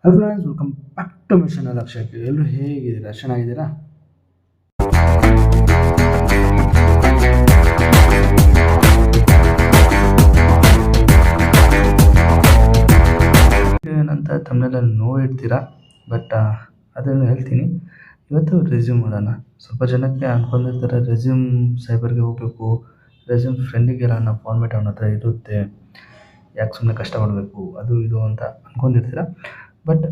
High friends, welcome back to mission ಲಕ್ಷ್ಯಕ್ಕೆ. ಎಲ್ಲರೂ ಹೇಗಿದ್ದೀರಾ? ಚೆನ್ನಾಗಿದ್ದೀರಾ? ಏನಂತ ತಮ್ಮನೆಲ್ಲ ನೋಡಿರ್ತೀರಾ, ಬಟ್ ಅದನ್ನು ಹೇಳ್ತೀನಿ. ಇವತ್ತು ರೆಸ್ಯೂಮ್ ಮಾಡೋಣ. ಸ್ವಲ್ಪ ಜನಕ್ಕೆ ಅನ್ಕೊಂಡಿರ್ತಾರೆ, ರೆಸ್ಯೂಮ್ ಸೈಬರ್ಗೆ ಹೋಗಬೇಕು, ರೆಸ್ಯೂಮ್ ಫ್ರೆಂಡಿಗೆಲ್ಲ ನಾವು ಫಾರ್ಮೇಟ್ ಅವನ ಹತ್ರ ಇರುತ್ತೆ, ಯಾಕೆ ಸುಮ್ಮನೆ ಕಷ್ಟ ಪಡಬೇಕು ಅದು ಇದು ಅಂತ ಅಂದ್ಕೊಂಡಿರ್ತೀರ. ಬಟ್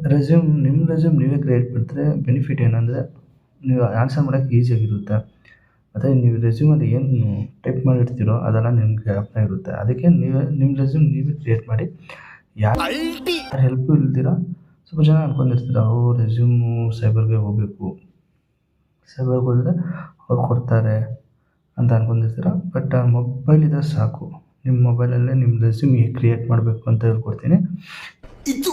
ನಿಮ್ಮ ರೆಸ್ಯೂಮ್ ನೀವೇ ಕ್ರಿಯೇಟ್ ಮಾಡ್ತಾರೆ. ಬೆನಿಫಿಟ್ ಏನಂದರೆ, ನೀವು ಆನ್ಸರ್ ಮಾಡೋಕ್ಕೆ ಈಸಿಯಾಗಿರುತ್ತೆ. ಮತ್ತು ನೀವು ರೆಸ್ಯೂಮಲ್ಲಿ ಏನು ಟೈಪ್ ಮಾಡಿರ್ತೀರೋ ಅದೆಲ್ಲ ನಿಮಗೆ ಜ್ಞಾಪಕ ಇರುತ್ತೆ. ಅದಕ್ಕೆ ನಿಮ್ಮ ರೆಸ್ಯೂಮ್ ನೀವೇ ಕ್ರಿಯೇಟ್ ಮಾಡಿ. ಯಾರು ಹೆಲ್ಪು ಇಲ್ದಿರ ಸ್ವಲ್ಪ ಜನ ಅಂದ್ಕೊಂಡಿರ್ತೀರ, ರೆಸ್ಯೂಮು ಸೈಬರ್ಗೆ ಹೋಗಬೇಕು, ಸೈಬರ್ಗೆ ಹೋದರೆ ಅವ್ರು ಕೊಡ್ತಾರೆ ಅಂತ ಅಂದ್ಕೊಂಡಿರ್ತೀರ. ಬಟ್ ಮೊಬೈಲ್ ಇದ್ದರೆ ಸಾಕು. ನಿಮ್ಮ ಮೊಬೈಲಲ್ಲೇ ನಿಮ್ಮ ರೆಸ್ಯೂಮ್ ಹೇಗೆ ಕ್ರಿಯೇಟ್ ಮಾಡಬೇಕು ಅಂತ ಹೇಳ್ಕೊಡ್ತೀನಿ. ಇದು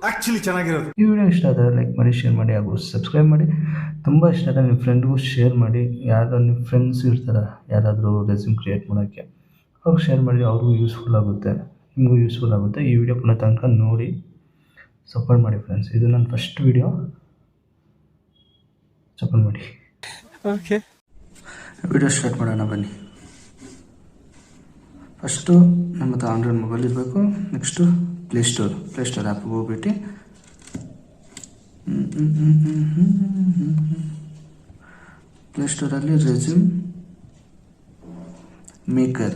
ಆ್ಯಕ್ಚುಲಿ ಚೆನ್ನಾಗಿರೋದು. ಈ ವಿಡಿಯೋ ಇಷ್ಟ ಆದರೆ ಲೈಕ್ ಮಾಡಿ, ಶೇರ್ ಮಾಡಿ ಹಾಗೂ ಸಬ್ಸ್ಕ್ರೈಬ್ ಮಾಡಿ. ತುಂಬ ಇಷ್ಟ ಆದರೆ ನಿಮ್ಮ ಫ್ರೆಂಡ್ಗೂ ಶೇರ್ ಮಾಡಿ. ಯಾರು ನಿಮ್ಮ ಫ್ರೆಂಡ್ಸ್ ಇರ್ತಾರೆ ಯಾರಾದರೂ ರೆಸ್ಯೂಮ್ ಕ್ರಿಯೇಟ್ ಮಾಡೋಕ್ಕೆ, ಅವ್ರಿಗೆ ಶೇರ್ ಮಾಡಿ. ಅವ್ರಿಗೂ ಯೂಸ್ಫುಲ್ ಆಗುತ್ತೆ, ನಿಮಗೂ ಯೂಸ್ಫುಲ್ ಆಗುತ್ತೆ. ಈ ವಿಡಿಯೋ ಪುನಃ ತನಕ ನೋಡಿ ಸಪೋರ್ಟ್ ಮಾಡಿ ಫ್ರೆಂಡ್ಸ್. ಇದು ನನ್ನ ಫಸ್ಟ್ ವಿಡಿಯೋ, ಸಪೋರ್ಟ್ ಮಾಡಿ. ಓಕೆ, ವಿಡಿಯೋ ಸ್ಟಾರ್ಟ್ ಮಾಡೋಣ ಬನ್ನಿ. ಫಸ್ಟು ನಮ್ಮ ಹತ್ರ ಆಂಡ್ರಾಯ್ಡ್ ಮೊಬೈಲ್ ಇರಬೇಕು. ನೆಕ್ಸ್ಟು ಪ್ಲೇಸ್ಟೋರ್ ಆ್ಯಪ್ಗೆ ಹೋಗ್ಬಿಟ್ಟು ಪ್ಲೇಸ್ಟೋರಲ್ಲಿ resume maker,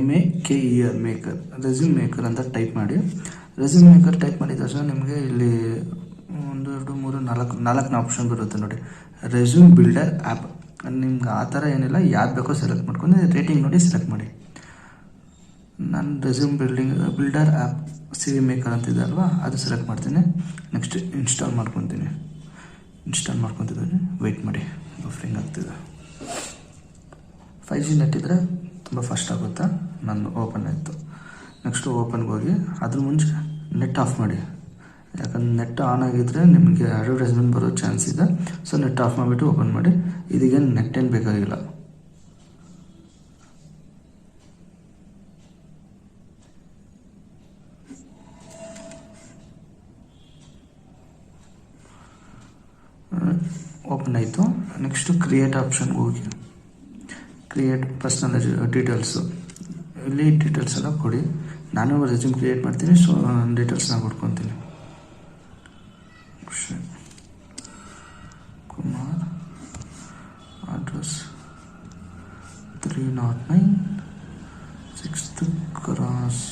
MEKER maker, resume maker ಅಂತ ಟೈಪ್ ಮಾಡಿ. ರೆಸ್ಯೂಮ್ ಮೇಕರ್ ಟೈಪ್ ಮಾಡಿದ ತಕ್ಷಣ ನಿಮಗೆ ಇಲ್ಲಿ 1 2 3 4 ಆಪ್ಷನ್ ಬರುತ್ತೆ ನೋಡಿ. ರೆಸ್ಯೂಮ್ ಬಿಲ್ಡರ್ ಆ್ಯಪ್, ನಿಮ್ಗೆ ಆ ಥರ ಏನಿಲ್ಲ, ಯಾವ್ದು ಬೇಕೋ ಸೆಲೆಕ್ಟ್ ಮಾಡ್ಕೊಂಡು ರೇಟಿಂಗ್ ನೋಡಿ ಸೆಲೆಕ್ಟ್ ಮಾಡಿ. ನಾನು resume builder app CV maker ಅಂತಿದೆ ಅಲ್ವಾ, ಅದು ಸೆಲೆಕ್ಟ್ ಮಾಡ್ತೀನಿ. ನೆಕ್ಸ್ಟ್ ಇನ್ಸ್ಟಾಲ್ ಮಾಡ್ಕೊತಿದ್ದೀನಿ. ವೆಯ್ಟ್ ಮಾಡಿ, ಬಫರಿಂಗ್ ಆಗ್ತಿದೆ. 5G ನೆಟ್ ಇದ್ದರೆ ತುಂಬ ಫಾಸ್ಟ್ ಆಗುತ್ತೆ. ನಾನು ಓಪನ್ ಆಯಿತು. ನೆಕ್ಸ್ಟು ಓಪನ್ಗೆ ಹೋಗಿ ಅದ್ರ ಮುಂಚೆ ನೆಟ್ ಆಫ್ ಮಾಡಿ. ಯಾಕಂದ್ರೆ ನೆಟ್ ಆನ್ ಆಗಿದ್ದರೆ ನಿಮಗೆ ಅಡ್ವರ್ಟೈಸ್ಮೆಂಟ್ ಬರೋ ಚಾನ್ಸ್ ಇದೆ. ಸೊ ನೆಟ್ ಆಫ್ ಮಾಡಿಬಿಟ್ಟು ಓಪನ್ ಮಾಡಿ. ಇದೀಗೇನು ನೆಟ್ ಏನು ಬೇಕಾಗಿಲ್ಲ. ಓಪನ್ ಆಯಿತು. ನೆಕ್ಸ್ಟು ಕ್ರಿಯೇಟ್ ಆಪ್ಷನ್ಗೆ ಹೋಗಿ ಕ್ರಿಯೇಟ್ ಪರ್ಸ್ನಲ್ ಡೀಟೇಲ್ಸು, ಇಲ್ಲಿ ಡೀಟೇಲ್ಸ್ ಎಲ್ಲ ಕೊಡಿ. ನಾನು ರೆಸ್ಯೂಮ್ ಕ್ರಿಯೇಟ್ ಮಾಡ್ತೀನಿ, ಸೊ ನನ್ನ ಡೀಟೇಲ್ಸ್ನ ಕೊಡ್ಕೊತೀನಿ. ಕುಮಾರ್, ಅಡ್ರೆಸ್ 309 6th ಕ್ರಾಸ್,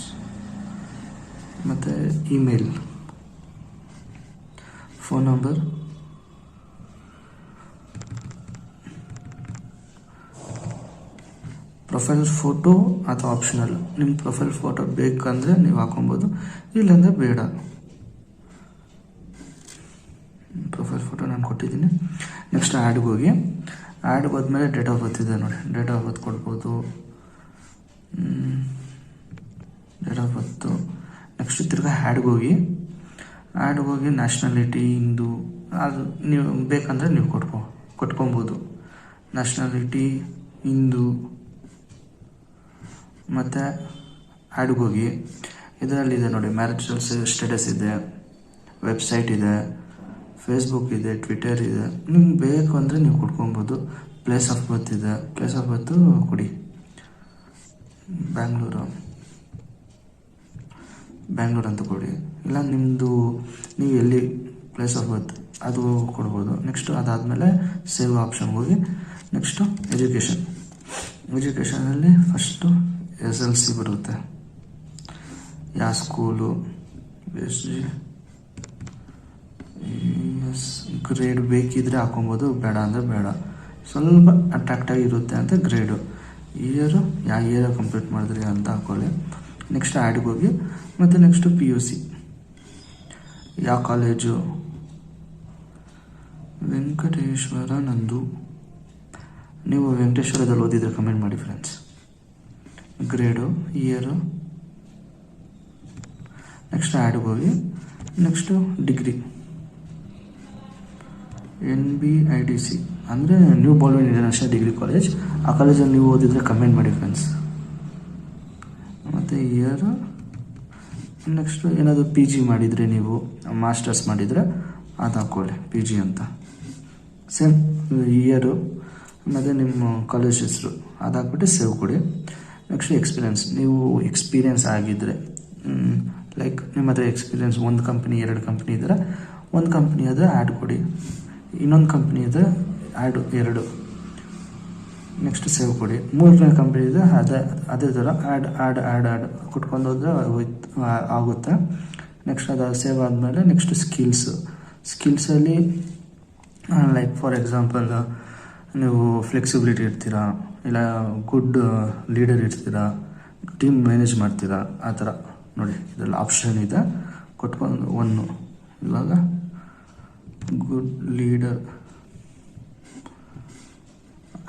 ಮತ್ತು email, phone number, profile photo ಅಥವಾ ಆಪ್ಷನಲ್. ನಿಮ್ಮ ಪ್ರೊಫೈಲ್ ಫೋಟೋ ಬೇಕಂದರೆ ನೀವು ಹಾಕೊಬೋದು, ಇಲ್ಲಾಂದರೆ ಬೇಡ. ಪ್ರೊಫೈಲ್ ಫೋಟೋ ನಾನು ಕೊಟ್ಟಿದ್ದೀನಿ. ನೆಕ್ಸ್ಟ್ ಆ್ಯಡ್ಗೆ ಹೋಗಿ, ಆ್ಯಡ್ಗೆ ಹೋದ್ಮೇಲೆ ಡೇಟ್ ಆಫ್ ಬರ್ತ್ ಇದೆ ನೋಡಿ, ಡೇಟ್ ಆಫ್ ಬರ್ತ್ ಕೊಡ್ಬೋದು. Date of birth. ನೆಕ್ಸ್ಟ್ ತಿರ್ಗಾ ಆ್ಯಡ್ಗೆ ಹೋಗಿ ನ್ಯಾಷನಾಲಿಟಿ ಹಿಂದೂ, ಅದು ನೀವು ಬೇಕಂದರೆ ನೀವು ಕೊಟ್ಕೊಬೋದು. ನ್ಯಾಷನಾಲಿಟಿ ಹಿಂದೂ. ಮತ್ತು ಆ್ಯಡ್ಗೆ ಹೋಗಿ ಇದರಲ್ಲಿದೆ ನೋಡಿ, ಮ್ಯಾರಿಟಲ್ ಸ್ಟೇಟಸ್ ಇದೆ, ವೆಬ್ಸೈಟ್ ಇದೆ, ಫೇಸ್ಬುಕ್ ಇದೆ, ಟ್ವಿಟರ್ ಇದೆ. ನಿಮ್ಗೆ ಬೇಕು ಅಂದರೆ ನೀವು ಕೊಟ್ಕೊಬೋದು. ಪ್ಲೇಸ್ ಆಫ್ ಬರ್ತ್ ಇದೆ, ಪ್ಲೇಸ್ ಆಫ್ ಬರ್ತು ಕೊಡಿ. ಬ್ಯಾಂಗ್ಳೂರು ಅಂತ ಕೊಡಿ. ಇಲ್ಲ ನಿಮ್ಮದು ನೀವು ಎಲ್ಲಿ ಪ್ಲೇಸ್ ಆಫ್ ಬರ್ತ್ ಅದು ಕೊಡ್ಬೋದು. ನೆಕ್ಸ್ಟು ಅದಾದಮೇಲೆ ಸೇವ್ ಆಪ್ಷನ್ಗೆ ಹೋಗಿ ನೆಕ್ಸ್ಟು ಎಜುಕೇಷನಲ್ಲಿ ಫಸ್ಟು SLC ಬರುತ್ತೆ, ಯಾವ ಸ್ಕೂಲು, ಗ್ರೇಡ್ ಬೇಕಿದ್ರೆ ಹಾಕೊಬೋದು, ಬೇಡ ಅಂದರೆ ಬೇಡ. ಸ್ವಲ್ಪ ಅಟ್ರಾಕ್ಟಾಗಿರುತ್ತೆ ಅಂತ ಗ್ರೇಡು. ಯಾವ ಇಯರ್ ಕಂಪ್ಲೀಟ್ ಮಾಡಿದ್ರಿ ಅಂತ ಹಾಕೊಳ್ಳಿ. ನೆಕ್ಸ್ಟ್ ಆ್ಯಡ್ಗೆ ಹೋಗಿ ಮತ್ತು ನೆಕ್ಸ್ಟು PUC, ಯಾವ ಕಾಲೇಜು, ವೆಂಕಟೇಶ್ವರ ನಂದು. ನೀವು ವೆಂಕಟೇಶ್ವರದಲ್ಲಿ ಓದಿದರೆ ಕಮೆಂಟ್ ಮಾಡಿ ಫ್ರೆಂಡ್ಸ್. Grade, year. ನೆಕ್ಸ್ಟ್ ಆ್ಯಡ್ಗೆ ಹೋಗಿ ನೆಕ್ಸ್ಟು ಡಿಗ್ರಿ, NBIDC ಅಂದರೆ ನ್ಯೂ ಬಾಲ್ವನ್ ಇಂಟರ್ನ್ಯಾಷನಲ್ ಡಿಗ್ರಿ ಕಾಲೇಜ್. ಆ ಕಾಲೇಜಲ್ಲಿ ನೀವು ಓದಿದರೆ ಕಮೆಂಟ್ ಮಾಡಿ ಫ್ರೆಂಡ್ಸ್. ಮತ್ತು ಇಯರು ನೆಕ್ಸ್ಟು ಏನಾದರೂ ಪಿ ಜಿ ಮಾಡಿದರೆ, ನೀವು ಮಾಸ್ಟರ್ಸ್ ಮಾಡಿದರೆ ಅದು ಹಾಕ್ಕೊಳ್ಳಿ ಪಿ ಜಿ ಅಂತ. ಸೇಮ್ ಇಯರು ಮತ್ತು ನಿಮ್ಮ ಕಾಲೇಜ್ ಹೆಸರು ಅದು ಹಾಕ್ಬಿಟ್ಟು ಸೇವ್ ಕೊಡಿ. ನೆಕ್ಸ್ಟ್ ಎಕ್ಸ್ಪೀರಿಯೆನ್ಸ್, ನೀವು ಎಕ್ಸ್ಪೀರಿಯೆನ್ಸ್ ಆಗಿದ್ದರೆ, ಲೈಕ್ ನಿಮ್ಮ ಹತ್ರ ಎಕ್ಸ್ಪೀರಿಯೆನ್ಸ್ 1 ಕಂಪ್ನಿ 2 ಕಂಪ್ನಿ ಇದ್ದರೆ, 1 ಕಂಪ್ನಿ ಆದರೆ ಆ್ಯಡ್ ಕೊಡಿ, ಇನ್ನೊಂದು ಕಂಪ್ನಿ ಇದ್ದರೆ ಆ್ಯಡು 2, ನೆಕ್ಸ್ಟ್ ಸೇವ್ ಕೊಡಿ. 3ನೇ ಕಂಪ್ನಿ ಇದೆ ಅದೇ ಥರ ಆ್ಯಡ್ ಕೊಟ್ಕೊಂಡು ಹೋದರೆ ಆಗುತ್ತೆ. ನೆಕ್ಸ್ಟ್ ಅದು ಸೇವ್ ಆದಮೇಲೆ ನೆಕ್ಸ್ಟ್ ಸ್ಕಿಲ್ಸಲ್ಲಿ ಲೈಕ್ ಫಾರ್ ಎಕ್ಸಾಂಪಲ್ ನೀವು ಫ್ಲೆಕ್ಸಿಬಿಲಿಟಿ ಇರ್ತೀರಾ, ಇಲ್ಲ ಗುಡ್ ಲೀಡರ್ ಇರ್ತೀರಾ, ಟೀಮ್ ಮ್ಯಾನೇಜ್ ಮಾಡ್ತೀರಾ, ಆ ಥರ ನೋಡಿ ಇದರಲ್ಲಿ ಆಪ್ಷನ್ ಇದೆ, ಕೊಟ್ಕೊಂಡು 1 ಇವಾಗ good leader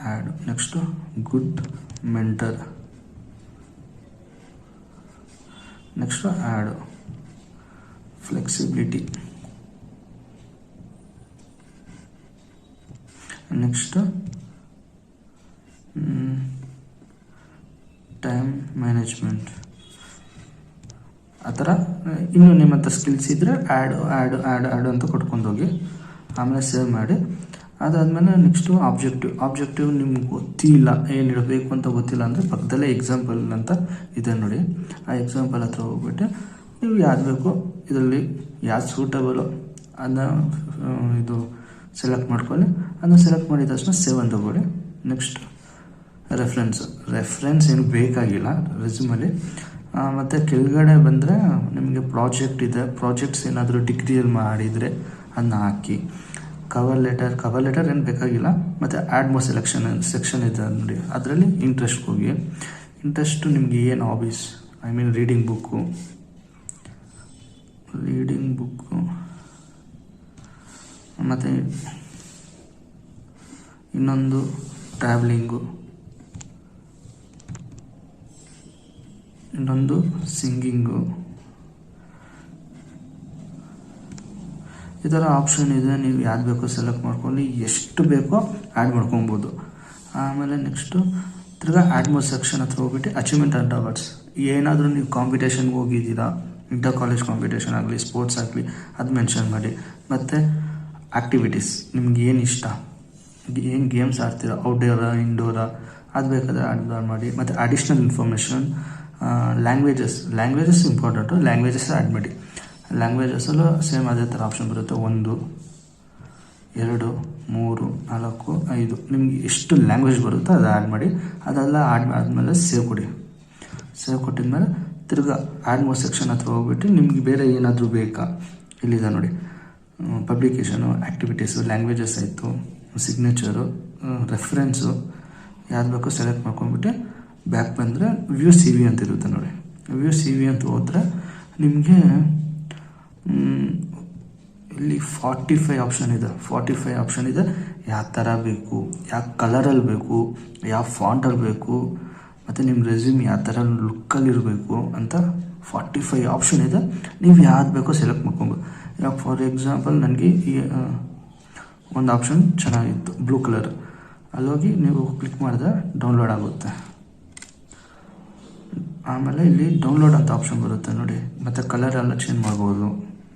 add, next good mentor, next add flexibility, next time management. ಆ ಥರ ಇನ್ನೂ ನಿಮ್ಮ ಹತ್ರ ಸ್ಕಿಲ್ಸ್ ಇದ್ದರೆ ಆ್ಯಡ್ ಅಂತ ಕೊಟ್ಕೊಂಡು ಹೋಗಿ, ಆಮೇಲೆ ಸೇವ್ ಮಾಡಿ. ಅದಾದಮೇಲೆ ನೆಕ್ಸ್ಟು ಆಬ್ಜೆಕ್ಟಿವ್ ನಿಮ್ಗೆ ಗೊತ್ತಿಲ್ಲ, ಏನು ಇಡಬೇಕು ಅಂತ ಗೊತ್ತಿಲ್ಲ ಅಂದರೆ ಪಕ್ಕದಲ್ಲೇ ಎಕ್ಸಾಂಪಲ್ ಅಂತ ಇದೆ ನೋಡಿ, ಆ ಎಕ್ಸಾಂಪಲ್ ಹತ್ರ ಹೋಗ್ಬಿಟ್ಟು ನೀವು ಯಾವ್ದು ಬೇಕೋ ಇದರಲ್ಲಿ ಯಾವ್ದು ಸೂಟಬಲು ಅದನ್ನ ಇದು ಸೆಲೆಕ್ಟ್ ಮಾಡ್ಕೊಳ್ಳಿ. ಅದನ್ನ ಸೆಲೆಕ್ಟ್ ಮಾಡಿದ ತಕ್ಷಣ ಸೇವ್ ಅಂತ ತಗೊಳ್ಳಿ. ನೆಕ್ಸ್ಟ್ ರೆಫ್ರೆನ್ಸ್ ಏನು ಬೇಕಾಗಿಲ್ಲ ರೆಸ್ಯೂಮಲ್ಲಿ. ಮತ್ತು ಕೆಳಗಡೆ ಬಂದರೆ ನಿಮಗೆ ಪ್ರಾಜೆಕ್ಟ್ ಇದೆ, ಪ್ರಾಜೆಕ್ಟ್ಸ್ ಏನಾದರೂ ಡಿಗ್ರಿಯಲ್ಲಿ ಮಾಡಿದರೆ ಅದನ್ನ ಹಾಕಿ. ಕವರ್ ಲೆಟರ್ ಏನು ಬೇಕಾಗಿಲ್ಲ. ಮತ್ತು ಆ್ಯಡ್ ಮೋರ್ ಸೆಕ್ಷನ್ ಇದೆ ನೋಡಿ, ಅದರಲ್ಲಿ ಇಂಟ್ರೆಸ್ಟ್ ಹೋಗಿ. ಇಂಟ್ರೆಸ್ಟು ನಿಮಗೆ ಏನು hobbies, I mean reading book, ಮತ್ತು ಇನ್ನೊಂದು ಟ್ರಾವ್ಲಿಂಗು, ಇನ್ನೊಂದು ಸಿಂಗಿಂಗು, ಈ ಥರ ಆಪ್ಷನ್ ಇದೆ. ನೀವು ಯಾವ್ದು ಬೇಕೋ ಸೆಲೆಕ್ಟ್ ಮಾಡ್ಕೊಂಡು ಎಷ್ಟು ಬೇಕೋ ಆ್ಯಡ್ ಮಾಡ್ಕೊಬೋದು. ಆಮೇಲೆ ನೆಕ್ಸ್ಟು ತಿರ್ಗಾ ಆ್ಯಡ್ ಮೋರ್ ಸೆಕ್ಷನ್ ಹತ್ರ ಹೋಗ್ಬಿಟ್ಟು ಅಚೀವ್ಮೆಂಟ್ ಆ್ಯಂಡ್ ಅವಾರ್ಡ್ಸ್. ಏನಾದರೂ ನೀವು ಕಾಂಪಿಟೇಷನ್ಗೆ ಹೋಗಿದ್ದೀರಾ, ಇಂಟರ್ ಕಾಲೇಜ್ ಕಾಂಪಿಟೇಷನ್ ಆಗಲಿ, ಸ್ಪೋರ್ಟ್ಸ್ ಆಗಲಿ, ಅದು ಮೆನ್ಷನ್ ಮಾಡಿ. ಮತ್ತು ಆ್ಯಕ್ಟಿವಿಟೀಸ್ ನಿಮ್ಗೆ ಏನು ಇಷ್ಟ, ಏನು ಗೇಮ್ಸ್ ಆಡ್ತೀರಾ, ಔಟ್ಡೋರಾ ಇಂಡೋರಾ, ಅದು ಬೇಕಾದರೆ ಆ್ಯಡ್ ಮಾಡಿ. ಮತ್ತು additional information, languages important, languages add ಮಾಡಿ. ಲ್ಯಾಂಗ್ವೇಜಸ್ಸಲ್ಲೂ ಸೇಮ್ ಅದೇ ಥರ ಆಪ್ಷನ್ ಬರುತ್ತೆ, 1 2 3 4 5 ನಿಮ್ಗೆ ಎಷ್ಟು ಲ್ಯಾಂಗ್ವೇಜ್ ಬರುತ್ತೋ ಅದು ಆ್ಯಡ್ ಮಾಡಿ. ಅದೆಲ್ಲ ಆ್ಯಡ್ ಆದಮೇಲೆ ಸೇವ್ ಕೊಡಿ. ಸೇವ್ ಕೊಟ್ಟಿದ್ಮೇಲೆ ತಿರ್ಗಾ ಆ್ಯಡ್ ಮೋರ್ ಸೆಕ್ಷನ್ ಹತ್ರ ಹೋಗ್ಬಿಟ್ಟು ನಿಮ್ಗೆ ಬೇರೆ ಏನಾದರೂ ಬೇಕಾ, ಇಲ್ಲಿದೆ ನೋಡಿ, ಪಬ್ಲಿಕೇಶನು, ಆ್ಯಕ್ಟಿವಿಟೀಸು, ಲ್ಯಾಂಗ್ವೇಜಸ್ ಆಯಿತು, ಸಿಗ್ನೇಚರು, ರೆಫರೆನ್ಸು, ಯಾವ್ದು ಬೇಕೋ ಸೆಲೆಕ್ಟ್ ಮಾಡ್ಕೊಂಡ್ಬಿಟ್ಟು ಬ್ಯಾಕ್ ಬಂದರೆ ವ್ಯೂ ಸಿ ವಿ ಅಂತ ಇರುತ್ತೆ ನೋಡಿ. ವ್ಯೂ ಸಿ ವಿ ಅಂತ ಹೋದರೆ ನಿಮಗೆ ಇಲ್ಲಿ 45 ಆಪ್ಷನ್ ಇದೆ. ಯಾವ ಥರ ಬೇಕು, ಯಾವ ಕಲರಲ್ಲಿ ಬೇಕು, ಯಾವ ಫಾಂಟಲ್ಲಿ ಬೇಕು, ಮತ್ತು ನಿಮ್ಮ ರೆಸ್ಯೂಮ್ ಯಾವ ಥರ ಲುಕ್ಕಲ್ಲಿರಬೇಕು ಅಂತ 45 ಆಪ್ಷನ್ ಇದೆ. ನೀವು ಯಾವ್ದು ಬೇಕೋ ಸೆಲೆಕ್ಟ್ ಮಾಡ್ಕೊಬೋದು. ಇವಾಗ ಫಾರ್ ಎಕ್ಸಾಂಪಲ್ ನನಗೆ ಒಂದು ಆಪ್ಷನ್ ಚೆನ್ನಾಗಿತ್ತು, ಬ್ಲೂ ಕಲರ್, ಅಲ್ಲೋಗಿ ನೀವು ಕ್ಲಿಕ್ ಮಾಡಿದ್ರೆ ಡೌನ್ಲೋಡ್ ಆಗುತ್ತೆ. ಆಮೇಲೆ ಇಲ್ಲಿ ಡೌನ್ಲೋಡ್ ಅಂತ ಆಪ್ಷನ್ ಬರುತ್ತೆ ನೋಡಿ, ಮತ್ತು ಕಲರ್ ಎಲ್ಲ ಚೇಂಜ್ ಮಾಡ್ಬೋದು.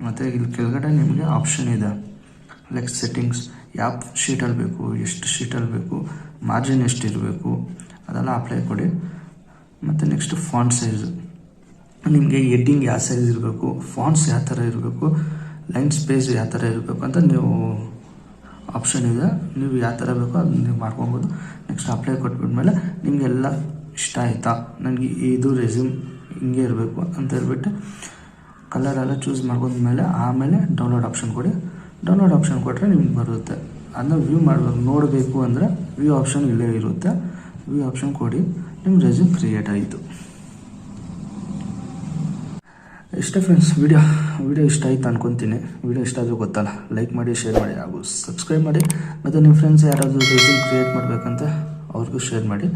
ಮತ್ತು ಇಲ್ಲಿ ಕೆಳಗಡೆ ನಿಮಗೆ ಆಪ್ಷನ್ ಇದೆ, ಲೈಕ್ ಸೆಟ್ಟಿಂಗ್ಸ್, ಯಾವ ಶೀಟಲ್ಲಿ ಬೇಕು, ಎಷ್ಟು ಶೀಟಲ್ಲಿ ಬೇಕು, ಮಾರ್ಜಿನ್ ಎಷ್ಟು ಇರಬೇಕು, ಅದೆಲ್ಲ ಅಪ್ಲೈ ಕೊಡಿ. ಮತ್ತು ನೆಕ್ಸ್ಟ್ ಫಾಂಟ್ ಸೈಜು, ನಿಮಗೆ ಹೆಡ್ಡಿಂಗ್ ಯಾವ ಸೈಜ್ ಇರಬೇಕು, ಫಾಂಟ್ಸ್ ಯಾವ ಥರ ಇರಬೇಕು, ಲೈನ್ ಸ್ಪೇಸ್ ಯಾವ ಥರ ಇರಬೇಕು ಅಂತ ನೀವು ಆಪ್ಷನ್ ಇದೆ. ನೀವು ಯಾವ ಥರ ಬೇಕೋ ಅದನ್ನ ನೀವು ಮಾಡ್ಕೊಬೋದು. ನೆಕ್ಸ್ಟ್ ಅಪ್ಲೈ ಕೊಟ್ಬಿಟ್ಮೇಲೆ ನಿಮಗೆಲ್ಲ ಇಷ್ಟ ಆಯಿತಾ, ನನಗೆ ಇದು ರೆಸ್ಯೂಮ್ ಹಿಂಗೆ ಇರಬೇಕು ಅಂತ ಹೇಳ್ಬಿಟ್ಟು ಕಲರೆಲ್ಲ ಚೂಸ್ ಮಾಡ್ಕೊಂಡ್ಮೇಲೆ ಆಮೇಲೆ ಡೌನ್ಲೋಡ್ ಆಪ್ಷನ್ ಕೊಡಿ. ಡೌನ್ಲೋಡ್ ಆಪ್ಷನ್ ಕೊಟ್ಟರೆ ನಿಮ್ಗೆ ಬರುತ್ತೆ. ಅದನ್ನ ವ್ಯೂ ಮಾಡಬೇಕು, ನೋಡಬೇಕು ಅಂದರೆ ವ್ಯೂ ಆಪ್ಷನ್ ಇಲ್ಲೇ ಇರುತ್ತೆ. ವ್ಯೂ ಆಪ್ಷನ್ ಕೊಡಿ, ನಿಮ್ಮ ರೆಸ್ಯೂಮ್ ಕ್ರಿಯೇಟ್ ಆಯಿತು. ಇಷ್ಟೇ ಫ್ರೆಂಡ್ಸ್, ವಿಡಿಯೋ ಇಷ್ಟ ಆಯಿತು ಅನ್ಕೊತೀನಿ. ವಿಡಿಯೋ ಇಷ್ಟ ಆದರೂ ಗೊತ್ತಲ್ಲ, ಲೈಕ್ ಮಾಡಿ, ಶೇರ್ ಮಾಡಿ, ಹಾಗೂ ಸಬ್ಸ್ಕ್ರೈಬ್ ಮಾಡಿ. ಮತ್ತು ನಿಮ್ಮ ಫ್ರೆಂಡ್ಸ್ ಯಾರಾದರೂ ರೆಸ್ಯೂಮ್ ಕ್ರಿಯೇಟ್ ಮಾಡಬೇಕಂತ ಅವ್ರಿಗೂ ಶೇರ್ ಮಾಡಿ.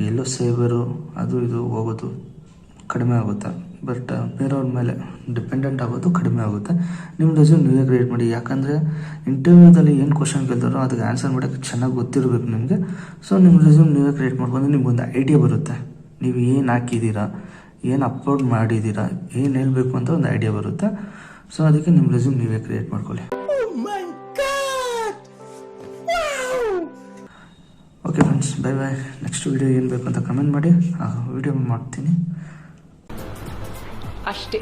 ಎಲ್ಲೋ ಸೇವರು ಅದು ಇದು ಹೋಗೋದು ಕಡಿಮೆ ಆಗುತ್ತೆ, ಬಟ್ ಬೇರೆಯವ್ರ ಮೇಲೆ ಡಿಪೆಂಡೆಂಟ್ ಆಗೋದು ಕಡಿಮೆ ಆಗುತ್ತೆ. ನಿಮ್ಮ ರೆಸ್ಯೂಮ್ ನೀವೇ ಕ್ರಿಯೇಟ್ ಮಾಡಿ. ಯಾಕಂದರೆ ಇಂಟರ್ವ್ಯೂದಲ್ಲಿ ಏನು ಕ್ವಶನ್ ಕೇಳ್ತಾರೋ ಅದಕ್ಕೆ ಆನ್ಸರ್ ಮಾಡೋಕ್ಕೆ ಚೆನ್ನಾಗಿ ಗೊತ್ತಿರಬೇಕು ನಿಮಗೆ. ಸೊ ನಿಮ್ಮ ರೆಸ್ಯೂಮ್ ನೀವೇ ಕ್ರಿಯೇಟ್ ಮಾಡ್ಕೊಂಡು ನಿಮ್ಗೊಂದು ಐಡಿಯಾ ಬರುತ್ತೆ, ನೀವು ಏನು ಹಾಕಿದ್ದೀರಾ, ಏನು ಅಪ್ಲೋಡ್ ಮಾಡಿದ್ದೀರಾ, ಏನು ಹೇಳಬೇಕು ಅಂತ ಒಂದು ಐಡಿಯಾ ಬರುತ್ತೆ. ಸೊ ಅದಕ್ಕೆ ನಿಮ್ಮ ರೆಸ್ಯೂಮ್ ನೀವೇ ಕ್ರಿಯೇಟ್ ಮಾಡ್ಕೊಳ್ಳಿ. Okay friends, bye bye. Next video ಏನು ಬೇಕು ಅಂತ ಕಮೆಂಟ್ ಮಾಡಿ, ವಿಡಿಯೋ ಮಾಡ್ತೀನಿ ಅಷ್ಟೇ.